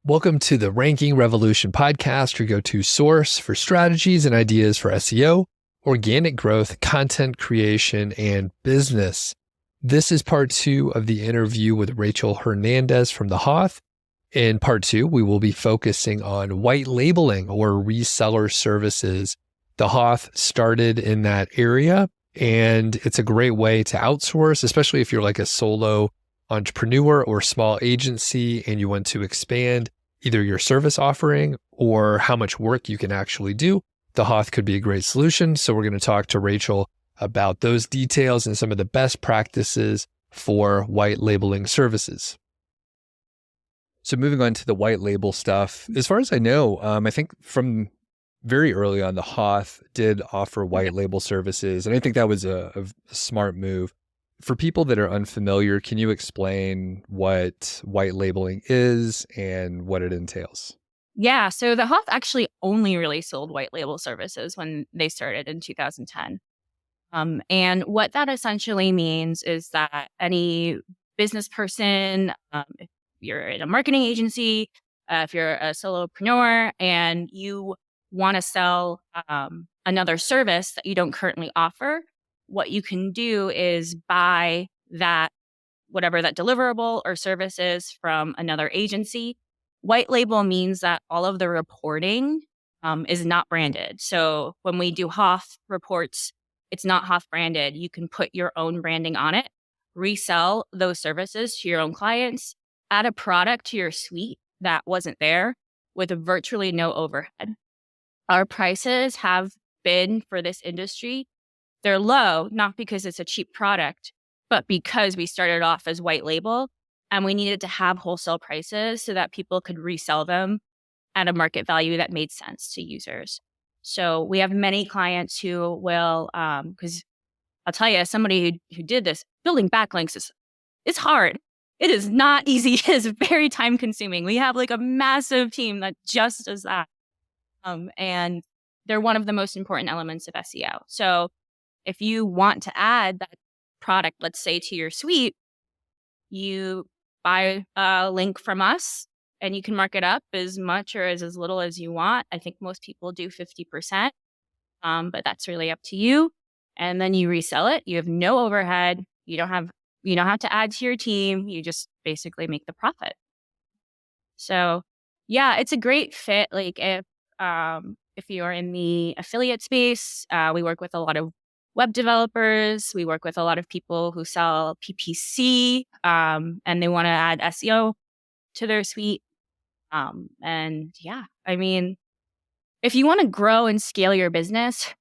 Welcome to the Ranking Revolution podcast, your go-to source for strategies and ideas for SEO, organic growth, content creation, and business. This is part 2 of the interview with Rachel Hernandez from the Hoth. In part 2, we will be focusing on white labeling or reseller services. The Hoth started in that area, and it's a great way to outsource, especially if you're like a solo entrepreneur or small agency and you want to expand either your service offering or how much work you can actually do. The Hoth could be a great solution. So we're going to talk to Rachel about those details and some of the best practices for white labeling services. So moving on to the white label stuff, as far as I know, I think from very early on, the Hoth did offer white label services. And I think that was a smart move. For people that are unfamiliar, can you explain what white labeling is and what it entails? Yeah, so the Hoth actually only really sold white label services when they started in 2010. And what that essentially means is that any business person, if you're in a marketing agency, if you're a solopreneur and you want to sell another service that you don't currently offer, what you can do is buy that, whatever that deliverable or service is from another agency. White label means that all of the reporting is not branded. So when we do Hoth reports, it's not Hoth branded. You can put your own branding on it, resell those services to your own clients, add a product to your suite that wasn't there with virtually no overhead. Our prices have been for this industry, they're low, not because it's a cheap product, but because we started off as white label and we needed to have wholesale prices so that people could resell them at a market value that made sense to users. So we have many clients who will, because I'll tell you, as somebody who did this, building backlinks it's hard. It is not easy. It is very time consuming. We have like a massive team that just does that. And they're one of the most important elements of SEO. So if you want to add that product, let's say, to your suite, you buy a link from us and you can mark it up as much or as little as you want. I think most people do 50%, but that's really up to you. And then you resell it. You have no overhead. You don't have to add to your team. You just basically make the profit. So yeah, it's a great fit. Like if you're in the affiliate space, we work with a lot of web developers. We work with a lot of people who sell PPC and they want to add SEO to their suite. And yeah, I mean, if you want to grow and scale your business,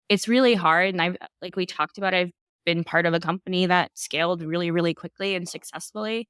it's really hard. And like we talked about, I've been part of a company that scaled really, really quickly and successfully.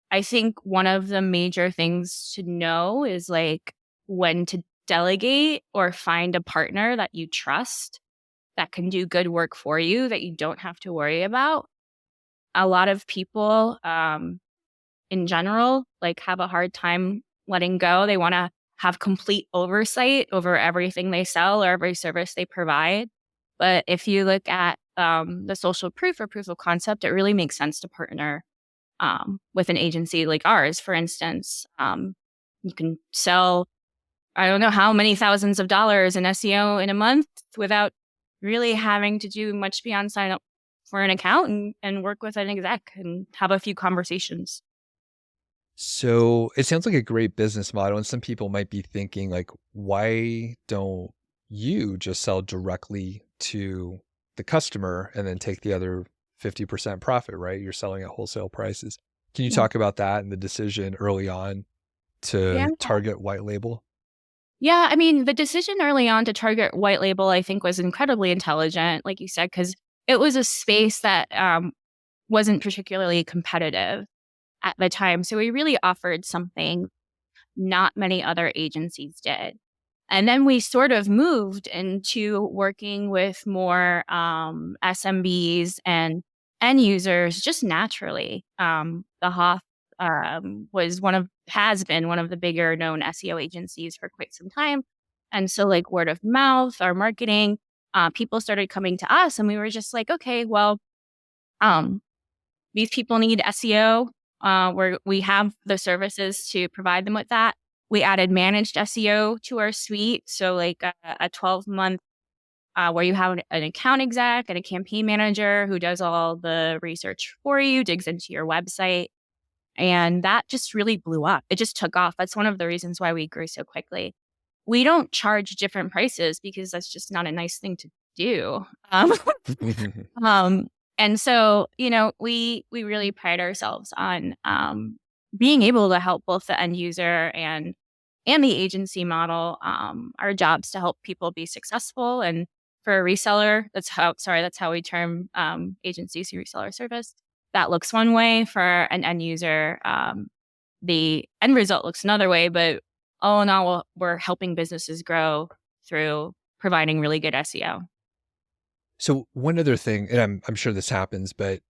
I think one of the major things to know is like when to delegate or find a partner that you trust that can do good work for you that you don't have to worry about. A lot of people in general like have a hard time letting go. They want to have complete oversight over everything they sell or every service they provide. But if you look at the social proof or proof of concept, it really makes sense to partner with an agency like ours. For instance, you can sell, I don't know how many thousands of dollars in SEO in a month without really having to do much beyond sign up for an account and work with an exec and have a few conversations. So it sounds like a great business model. And some people might be thinking like, why don't you just sell directly to the customer and then take the other 50% profit, right? You're selling at wholesale prices. Can you talk about that and the decision early on Yeah. to target white label? Yeah. I mean, the decision early on to target white label, I think, was incredibly intelligent, like you said, because it was a space that wasn't particularly competitive at the time. So we really offered something not many other agencies did. And then we sort of moved into working with more SMBs and end users just naturally. The Hoth has been one of the bigger known SEO agencies for quite some time. And so like word of mouth, our marketing, people started coming to us and we were just like, okay, well, these people need SEO. where we have the services to provide them with that. We added managed SEO to our suite. So like a 12-month where you have an account exec and a campaign manager who does all the research for you, digs into your website. And that just really blew up. It just took off. That's one of the reasons why we grew so quickly. We don't charge different prices because that's just not a nice thing to do. Um, and so, we really pride ourselves on being able to help both the end user and the agency model. Our job's to help people be successful. And for a reseller, that's how we term agencies who resell our service. That looks one way. For an end user, the end result looks another way. But all in all, we're helping businesses grow through providing really good SEO. So one other thing, and I'm sure this happens, but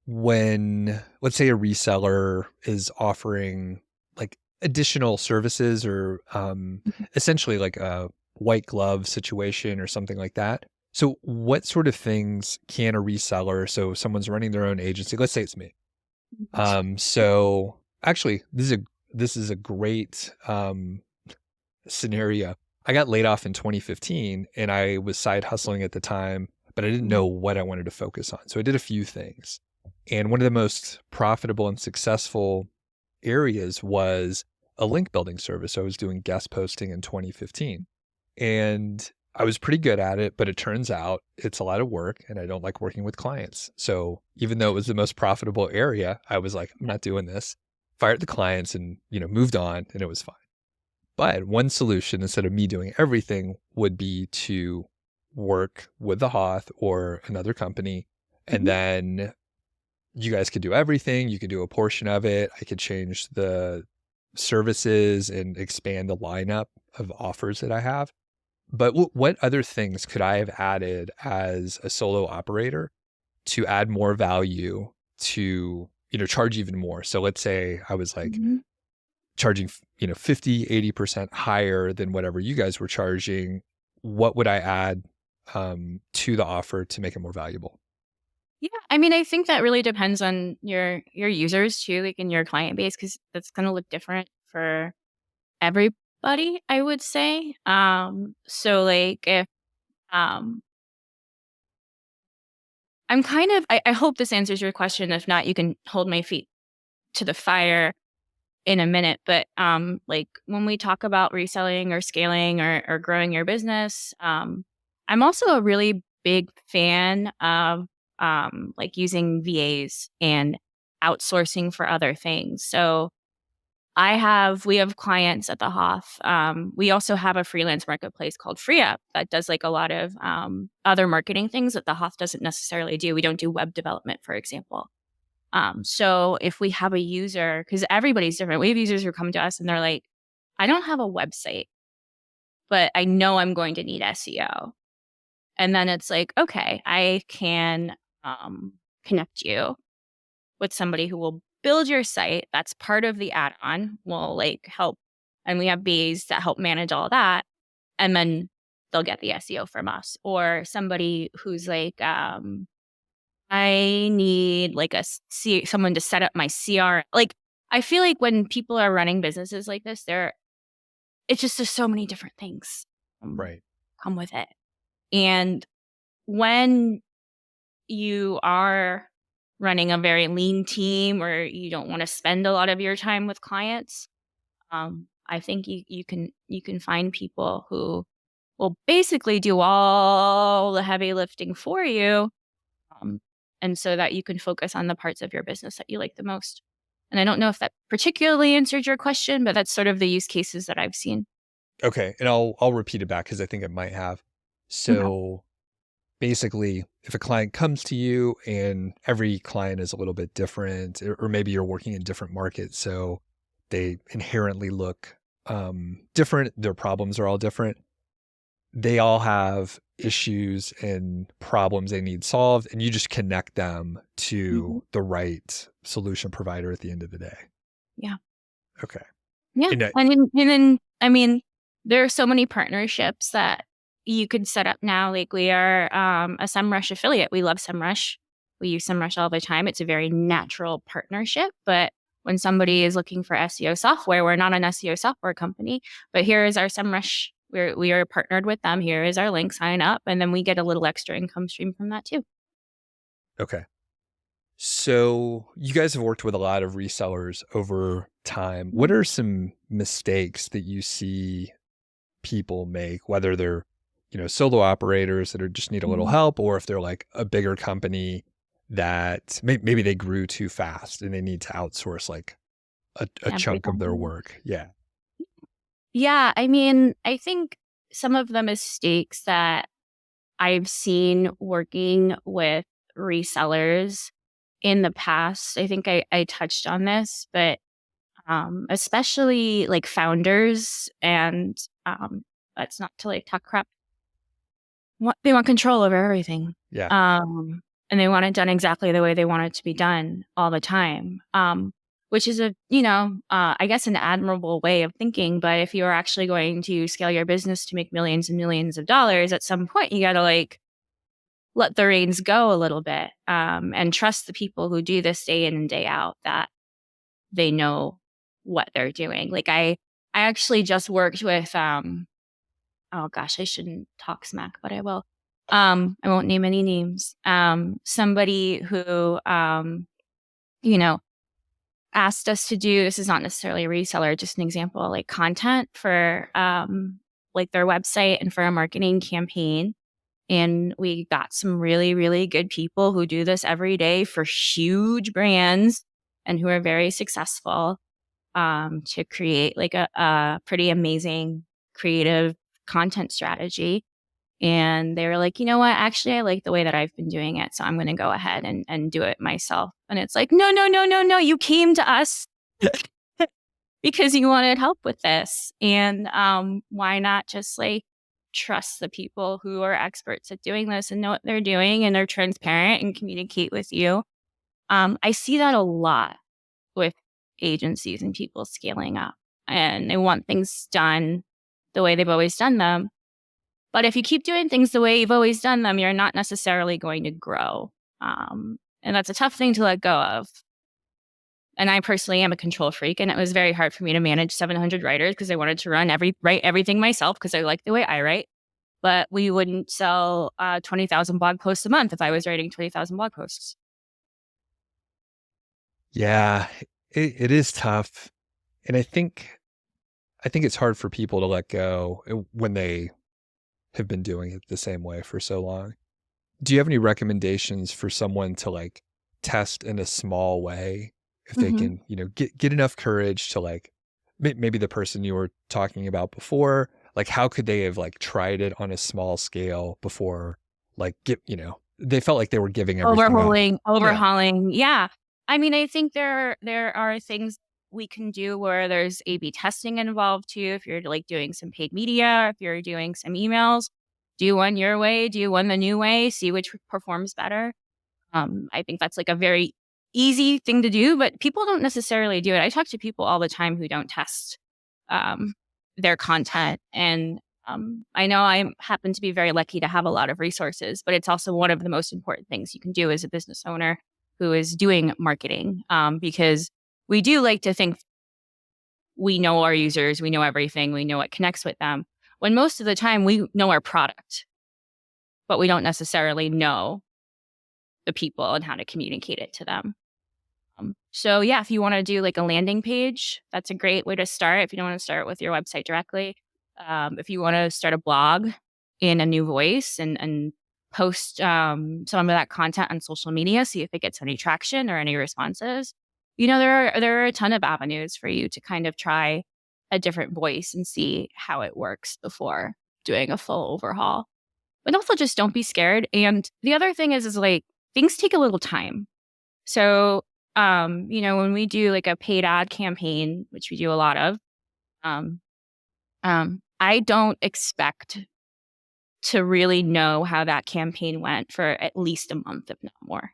when, let's say, a reseller is offering like additional services or essentially like a white glove situation or something like that. So what sort of things can a reseller, so someone's running their own agency, let's say it's me. So actually this is a great scenario. I got laid off in 2015 and I was side hustling at the time, but I didn't know what I wanted to focus on. So I did a few things. And one of the most profitable and successful areas was a link building service. I was doing guest posting in 2015 and I was pretty good at it, but it turns out it's a lot of work and I don't like working with clients. So even though it was the most profitable area, I was like, I'm not doing this, fired the clients and, moved on, and it was fine. But one solution, instead of me doing everything, would be to work with the Hoth or another company. And then you guys could do everything. You could do a portion of it. I could change the services and expand the lineup of offers that I have. But what other things could I have added as a solo operator to add more value to, charge even more? So let's say I was like charging, 50, 80% higher than whatever you guys were charging. What would I add to the offer to make it more valuable? Yeah, I mean, I think that really depends on your users too, like in your client base, because that's going to look different for everybody, I would say. So like if I hope this answers your question. If not, you can hold my feet to the fire in a minute. But like when we talk about reselling or scaling or growing your business, I'm also a really big fan of like using VAs and outsourcing for other things. So we have clients at the Hoth. We also have a freelance marketplace called FreeUp that does like a lot of other marketing things that the Hoth doesn't necessarily do. We don't do web development, for example. So if we have a user, because everybody's different, we have users who come to us and they're like, I don't have a website, but I know I'm going to need SEO. And then it's like, okay, I can connect you with somebody who will build your site. That's part of the add-on. Will like help. And we have Bs that help manage all that. And then they'll get the SEO from us. Or somebody who's like, I need like someone to set up my CR. Like, I feel like when people are running businesses like this, there's so many different things Right. come with it. And when you are running a very lean team or you don't want to spend a lot of your time with clients, I think you can find people who will basically do all the heavy lifting for you. And so that you can focus on the parts of your business that you like the most. And I don't know if that particularly answered your question, but that's sort of the use cases that I've seen. Okay. And I'll repeat it back because I think it might have. So basically, if a client comes to you and every client is a little bit different, or maybe you're working in different markets, so they inherently look different, their problems are all different. They all have issues and problems they need solved, and you just connect them to the right solution provider at the end of the day. Yeah. Okay. Yeah. And then, I mean, there are so many partnerships that you could set up now. Like we are a SEMrush affiliate. We love SEMrush. We use SEMrush all the time. It's a very natural partnership. But when somebody is looking for SEO software, we're not an SEO software company, but here is our SEMrush. We are partnered with them. Here is our link, sign up. And then we get a little extra income stream from that too. Okay. So you guys have worked with a lot of resellers over time. What are some mistakes that you see people make, whether they're, solo operators that just need a little help, or if they're like a bigger company that maybe they grew too fast and they need to outsource like a chunk of their work? Yeah. Yeah. I mean, I think some of the mistakes that I've seen working with resellers in the past, I think I touched on this, but especially like founders and that's not to like talk crap. They want control over everything. Yeah. And they want it done exactly the way they want it to be done all the time. Which is I guess an admirable way of thinking. But if you are actually going to scale your business to make millions and millions of dollars, at some point you got to like let the reins go a little bit, and trust the people who do this day in and day out, that they know what they're doing. Like I actually just worked with, oh gosh, I shouldn't talk smack, but I will. I won't name any names. Somebody who, asked us to do, this is not necessarily a reseller, just an example, like content for, like their website and for a marketing campaign. And we got some really, really good people who do this every day for huge brands and who are very successful, to create like a pretty amazing creative content strategy. And they were like, you know what, actually, I like the way that I've been doing it. So I'm going to go ahead and do it myself. And it's like, no, no, no, no, no. You came to us because you wanted help with this. And why not just like trust the people who are experts at doing this and know what they're doing and are transparent and communicate with you. I see that a lot with agencies and people scaling up, and they want things done the way they've always done them. But if you keep doing things the way you've always done them, you're not necessarily going to grow. And that's a tough thing to let go of. And I personally am a control freak, and it was very hard for me to manage 700 writers because I wanted to write everything myself because I like the way I write. But we wouldn't sell 20,000 blog posts a month if I was writing 20,000 blog posts. Yeah, it is tough. And I think it's hard for people to let go when they have been doing it the same way for so long. Do you have any recommendations for someone to like test in a small way if they can, get enough courage to like maybe the person you were talking about before, like how could they have like tried it on a small scale before like they felt like they were giving everything overhauling. Yeah. I mean, I think there are things we can do where there's A/B testing involved too. If you're like doing some paid media, if you're doing some emails, do one your way, do one the new way, see which performs better. I think that's like a very easy thing to do, but people don't necessarily do it. I talk to people all the time who don't test their content. And I know I happen to be very lucky to have a lot of resources, but it's also one of the most important things you can do as a business owner who is doing marketing, because we do like to think we know our users, we know everything, we know what connects with them, when most of the time we know our product, but we don't necessarily know the people and how to communicate it to them. So yeah, if you want to do like a landing page, that's a great way to start. If you don't want to start with your website directly, if you want to start a blog in a new voice and post some of that content on social media, see if it gets any traction or any responses. There are a ton of avenues for you to kind of try a different voice and see how it works before doing a full overhaul. But also just don't be scared. And the other thing is like things take a little time. So, when we do like a paid ad campaign, which we do a lot of, I don't expect to really know how that campaign went for at least a month, if not more.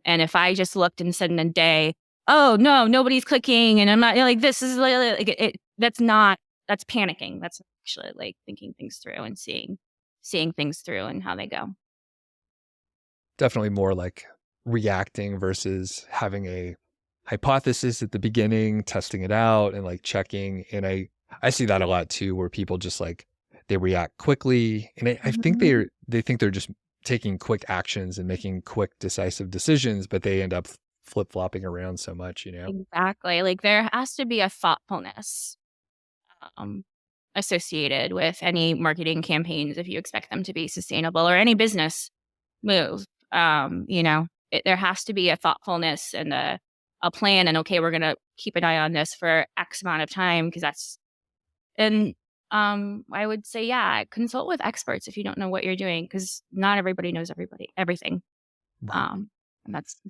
And if I just looked and said in a day, oh no, nobody's clicking, and I'm not like, this is like that's panicking. That's actually like thinking things through and seeing things through and how they go. definitely more like reacting versus having a hypothesis at the beginning, testing it out and like checking. And I see that a lot too, where people just like, they react quickly. And I think Mhm. they think they're just taking quick actions and making quick, decisive decisions, but they end up flip-flopping around so much, you know? Exactly. Like there has to be a thoughtfulness um, associated with any marketing campaigns if you expect them to be sustainable or any business move. There has to be a thoughtfulness and a plan. And okay, we're going to keep an eye on this for X amount of time because and I would say, yeah, consult with experts if you don't know what you're doing because not everybody knows everything. Right. And that's,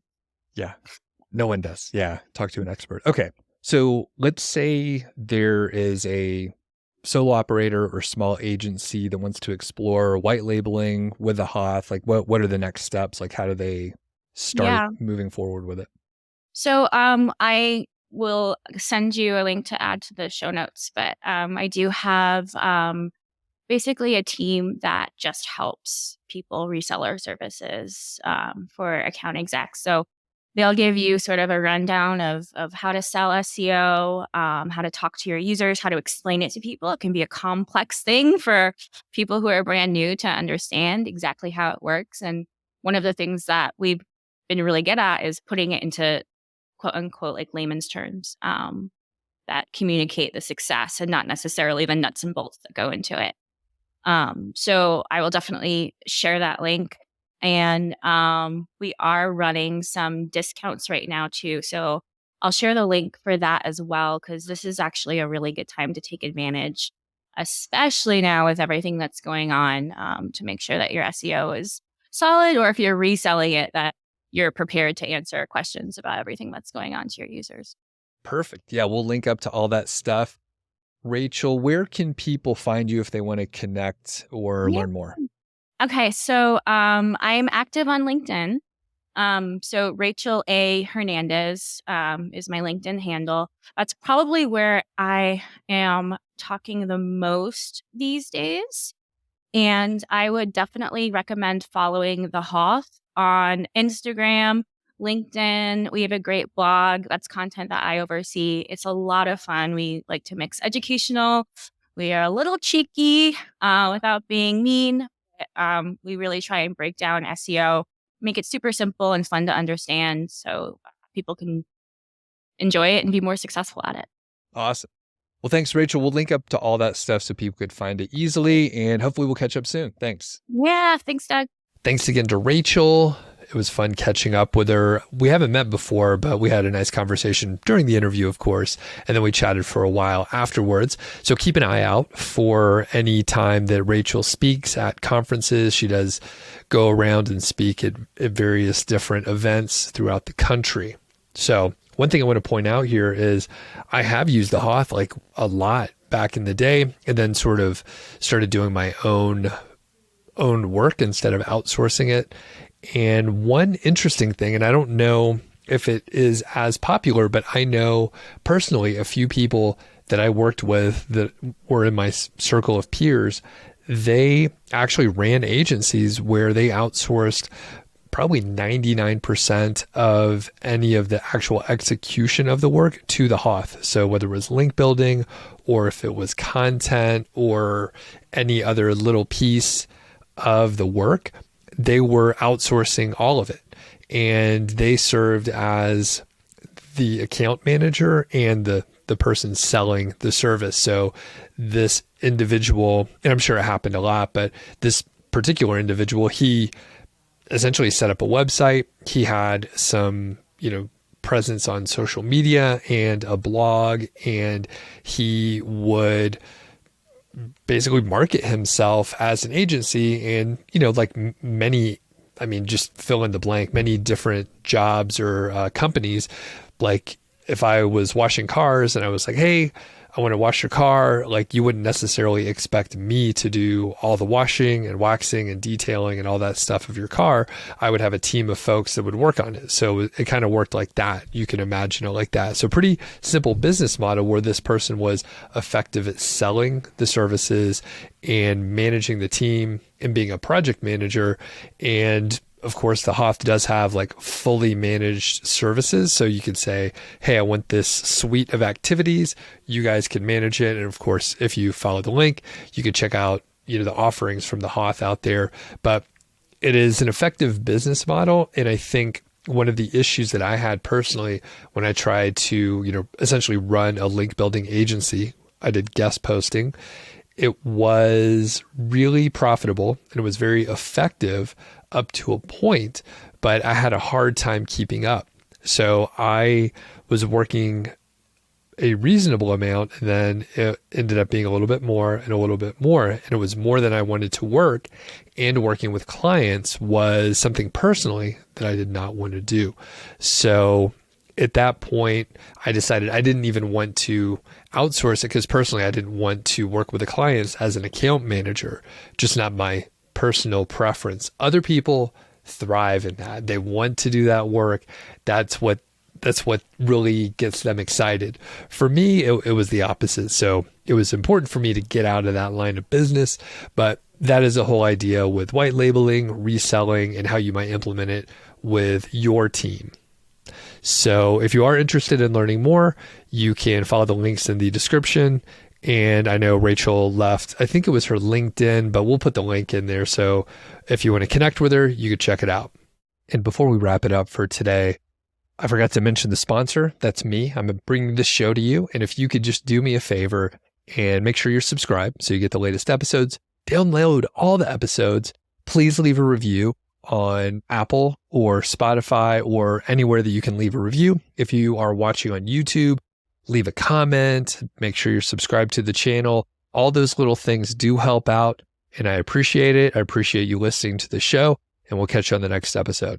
Yeah. No one does. Yeah. Talk to an expert. Okay. So let's say there is a solo operator or small agency that wants to explore white labeling with a Hoth. Like what are the next steps? Like how do they start yeah. moving forward with it? So I will send you a link to add to the show notes, but I do have basically a team that just helps people reseller services for account execs. So they'll give you sort of a rundown of how to sell SEO, how to talk to your users, how to explain it to people. It can be a complex thing for people who are brand new to understand exactly how it works. And one of the things that we've been really good at is putting it into quote unquote like layman's terms that communicate the success and not necessarily the nuts and bolts that go into it. So I will definitely share that link. And we are running some discounts right now too. So I'll share the link for that as well, because this is actually a really good time to take advantage, especially now with everything that's going on, to make sure that your SEO is solid, or if you're reselling it, that you're prepared to answer questions about everything that's going on to your users. Perfect. Yeah. We'll link up to all that stuff. Rachel, where can people find you if they want to connect or Yeah. learn more? Okay. So I'm active on LinkedIn. So Rachel A. Hernandez is my LinkedIn handle. That's probably where I am talking the most these days. And I would definitely recommend following the Hoth on Instagram, LinkedIn. We have a great blog. That's content that I oversee. It's a lot of fun. We like to mix educational. We are a little cheeky without being mean. We really try and break down SEO, make it super simple and fun to understand so people can enjoy it and be more successful at it. Awesome. Well, thanks, Rachel. We'll link up to all that stuff so people could find it easily, and hopefully we'll catch up soon. Thanks. Yeah. Thanks, Doug. Thanks again to Rachel. It was fun catching up with her. We haven't met before, but we had a nice conversation during the interview, of course, and then we chatted for a while afterwards. So keep an eye out for any time that Rachel speaks at conferences. She does go around and speak at various different events throughout the country. So one thing I want to point out here is I have used the Hoth like a lot back in the day, and then sort of started doing my own work instead of outsourcing it. And one interesting thing, and I don't know if it is as popular, but I know personally a few people that I worked with that were in my circle of peers, they actually ran agencies where they outsourced probably 99% of any of the actual execution of the work to the Hoth. So whether it was link building or if it was content or any other little piece of the work, they were outsourcing all of it. And they served as the account manager and the person selling the service. So this individual, and I'm sure it happened a lot, but this particular individual, he essentially set up a website. He had some, presence on social media and a blog, and he would basically market himself as an agency and, like many, just fill in the blank, many different jobs or companies. Like if I was washing cars and I was like, hey, I want to wash your car, like you wouldn't necessarily expect me to do all the washing and waxing and detailing and all that stuff of your car. I would have a team of folks that would work on it. So it kind of worked like that. You can imagine it like that. So pretty simple business model where this person was effective at selling the services and managing the team and being a project manager. And of course, the Hoth does have like fully managed services. So you could say, hey, I want this suite of activities. You guys can manage it. And of course, if you follow the link, you can check out, the offerings from the Hoth out there. But it is an effective business model. And I think one of the issues that I had personally when I tried to, essentially run a link building agency, I did guest posting. It was really profitable and it was very effective up to a point, but I had a hard time keeping up. So I was working a reasonable amount, and then it ended up being a little bit more and a little bit more. And it was more than I wanted to work. And working with clients was something personally that I did not want to do. So at that point, I decided I didn't even want to outsource it because personally, I didn't want to work with the clients as an account manager, just not my personal preference. Other people thrive in that. They want to do that work. That's what really gets them excited. For me, it was the opposite. So it was important for me to get out of that line of business, but that is the whole idea with white labeling, reselling, and how you might implement it with your team. So if you are interested in learning more, you can follow the links in the description. And I know Rachel left, I think it was her LinkedIn, but we'll put the link in there. So if you want to connect with her, you could check it out. And before we wrap it up for today, I forgot to mention the sponsor. That's me. I'm bringing this show to you. And if you could just do me a favor and make sure you're subscribed so you get the latest episodes, download all the episodes, please leave a review on Apple or Spotify or anywhere that you can leave a review. If you are watching on YouTube, leave a comment, make sure you're subscribed to the channel. All those little things do help out, and I appreciate it. I appreciate you listening to the show, and we'll catch you on the next episode.